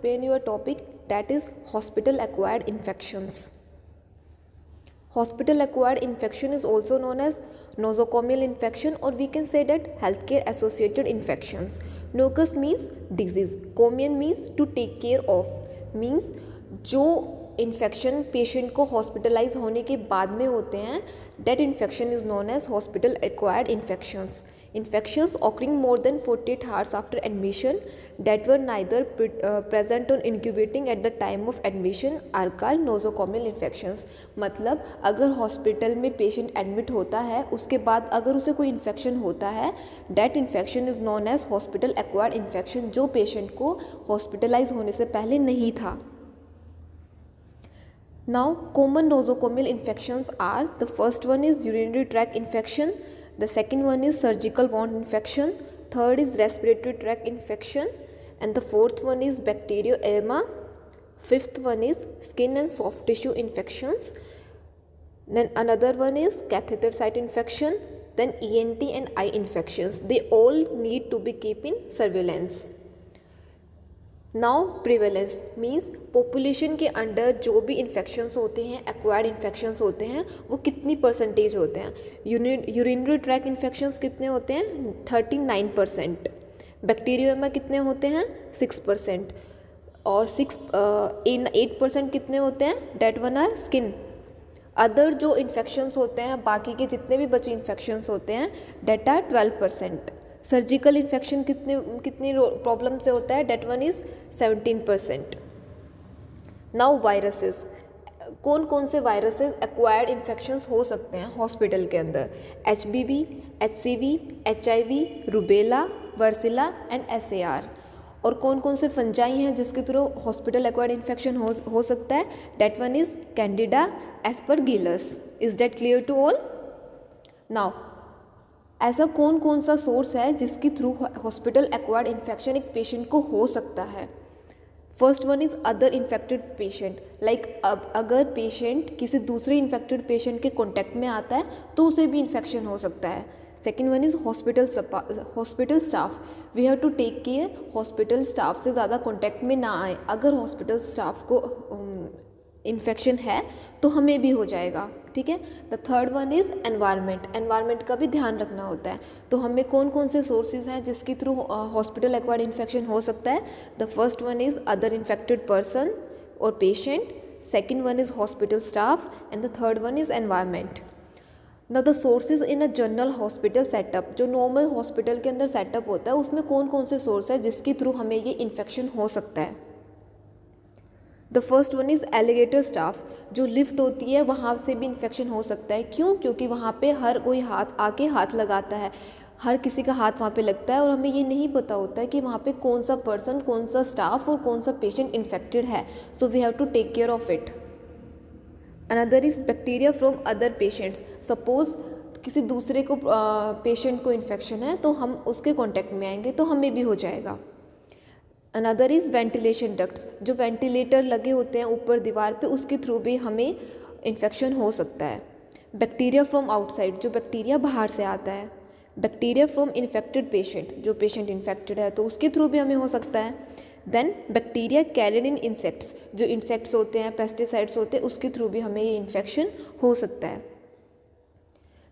explain you a topic that is hospital acquired infections. Hospital acquired infection is also known as nosocomial infection, or we can say that healthcare associated infections. Nocus means disease, comial means to take care of, means जो infection patient को hospitalise होने के बाद में होते हैं, that infection is known as hospital acquired infections. Infections occurring more than 48 hours after admission that were neither present or incubating at the time of admission are called nosocomial infections. मतलब अगर hospital में patient admit होता है, उसके बाद अगर उसे कोई इन्फेक्शन होता है, that infection is known as hospital acquired infection, जो पेशेंट को हॉस्पिटलाइज होने से पहले नहीं था. Now common nosocomial infections are, the first one is urinary tract infection, the second one is surgical wound infection, third is respiratory tract infection, and the fourth one is bacterioema, fifth one is skin and soft tissue infections, then another one is catheter site infection, then ENT and eye infections. They all need to be kept in surveillance. Now prevalence means population के under जो भी infections होते हैं, acquired infections होते हैं, वो कितनी percentage होते हैं. यूरिनरी ट्रैक इन्फेक्शंस कितने होते हैं? 39%. बैक्टीरियोमा कितने होते हैं? 6%. और 8% कितने होते हैं? That one are skin. Other जो इन्फेक्शंस होते हैं, बाकी के जितने भी बचे इन्फेक्शंस होते हैं, डेट आर 12%. सर्जिकल इन्फेक्शन कितनी प्रॉब्लम से होता है? That one is 17%. Now viruses, कौन कौन से वायरसेस एक्वायर्ड इन्फेक्शंस हो सकते हैं हॉस्पिटल के अंदर? HBV, HCV, HIV, rubella, varicella and SAR. और कौन कौन से फंजाई हैं जिसके थ्रू हॉस्पिटल एक्वायर्ड इन्फेक्शन हो सकता है? That one is candida, aspergillus. Is that clear to all? Now ऐसा कौन कौन सा सोर्स है जिसके थ्रू हॉस्पिटल एक्वायर्ड इन्फेक्शन एक पेशेंट को हो सकता है? First one is other infected patient. Like अब अगर पेशेंट किसी दूसरे इन्फेक्टेड पेशेंट के कॉन्टैक्ट में आता है तो उसे भी इन्फेक्शन हो सकता है. Second one is hospital staff. We have to take care hospital staff से ज़्यादा कॉन्टैक्ट में ना आए. अगर हॉस्पिटल स्टाफ को इन्फेक्शन है तो हमें भी हो जाएगा. ठीक है. The third one is environment. Environment का भी ध्यान रखना होता है. तो हमें कौन कौन से सोर्सेज हैं जिसके थ्रू हॉस्पिटल एक्वायर्ड इन्फेक्शन हो सकता है? The first one is other infected person और patient, second one is hospital staff and the third one is environment. Now the sources in a general hospital setup, जो normal hospital के अंदर setup होता है उसमें कौन कौन से सोर्स है जिसके थ्रू हमें ये इन्फेक्शन हो सकता है? The first one is alligator staff. जो लिफ्ट होती है वहाँ से भी इन्फेक्शन हो सकता है. क्यों? क्योंकि वहाँ पे हर कोई हाथ लगाता है, हर किसी का हाथ वहाँ पे लगता है और हमें ये नहीं पता होता है कि वहाँ पे कौन सा पर्सन, कौन सा स्टाफ और कौन सा पेशेंट इन्फेक्टेड है. So we have to take care of it. Another is bacteria from other patients. Suppose किसी दूसरे को पेशेंट को इन्फेक्शन है तो हम उसके कॉन्टैक्ट में आएंगे तो हमें भी हो जाएगा. Another is ventilation ducts. जो वेंटिलेटर लगे होते हैं ऊपर दीवार पे, उसके थ्रू भी हमें इन्फेक्शन हो सकता है. Bacteria from outside. जो बैक्टीरिया बाहर से आता है. Bacteria from infected patient. जो पेशेंट इन्फेक्टेड है तो उसके थ्रू भी हमें हो सकता है. Then bacteria carried in insects. जो इंसेक्ट्स होते हैं, पेस्टिसाइड्स होते हैं, उसके थ्रू भी हमें ये इन्फेक्शन हो सकता है.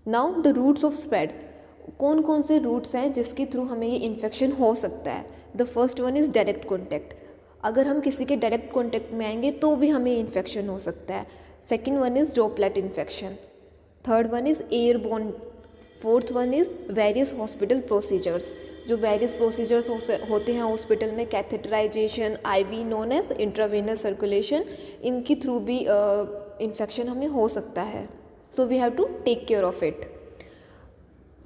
Now the routes of spread. कौन कौन से रूट्स हैं जिसके थ्रू हमें ये इन्फेक्शन हो सकता है? The first one is direct contact. अगर हम किसी के डायरेक्ट कॉन्टैक्ट में आएंगे तो भी हमें इन्फेक्शन हो सकता है. Second one is droplet infection. Third one is airborne. Fourth one is various hospital procedures. जो वेरियस प्रोसीजर्स होते हैं हॉस्पिटल में, catheterisation, IV known as intravenous circulation, इनके थ्रू भी इन्फेक्शन हमें हो सकता है. So we have to take care of it.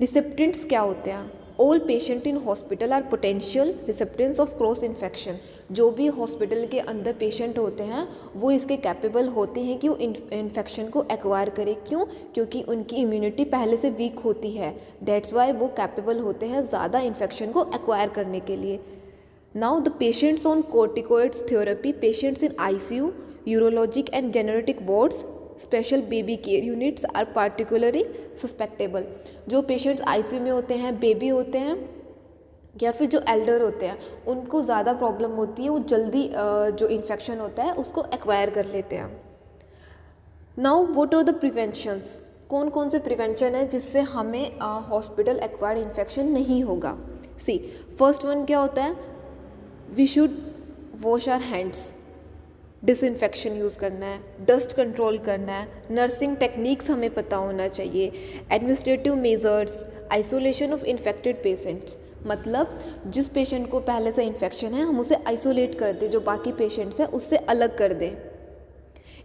Recipients क्या होते हैं? All patient in hospital are potential recipients of cross infection. जो भी हॉस्पिटल के अंदर पेशेंट होते हैं वो इसके कैपेबल होते हैं कि वो इन्फेक्शन को एक्वायर करें. क्यों? क्योंकि उनकी इम्यूनिटी पहले से वीक होती है. डेट्स वाई वो कैपेबल होते हैं ज़्यादा इन्फेक्शन को एक्वायर करने के लिए. Now the patients on corticoids therapy, patients in ICU, urologic and genetic wards, special baby care units are particularly susceptible. जो पेशेंट्स ICU में होते हैं, बेबी होते हैं, या फिर जो एल्डर होते हैं उनको ज़्यादा प्रॉब्लम होती है, वो जल्दी जो इन्फेक्शन होता है उसको एक्वायर कर लेते हैं। Now what are the preventions, कौन कौन से प्रिवेंशन है जिससे हमें हॉस्पिटल एक्वायर्ड इन्फेक्शन नहीं होगा। सी, फर्स्ट वन क्या होता है, we should wash our hands, disinfection use करना है, डस्ट कंट्रोल करना है, नर्सिंग टेक्निक्स हमें पता होना चाहिए, administrative measures, isolation of infected patients, मतलब जिस पेशेंट को पहले से इन्फेक्शन है हम उसे आइसोलेट कर दें, जो बाकी पेशेंट्स हैं उससे अलग कर दें।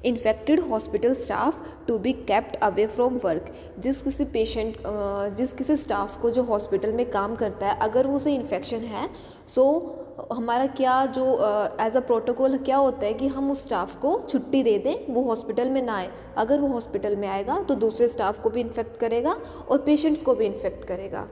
Infected hospital staff to be kept away from work, जिस किसी स्टाफ को जो हॉस्पिटल में काम करता है अगर वो उसे इन्फेक्शन है, सो हमारा क्या जो एज अ प्रोटोकॉल क्या होता है कि हम उस स्टाफ को छुट्टी दे दें, वो हॉस्पिटल में ना आए। अगर वो हॉस्पिटल में आएगा तो दूसरे स्टाफ को भी इन्फेक्ट करेगा और पेशेंट्स को भी इन्फेक्ट करेगा।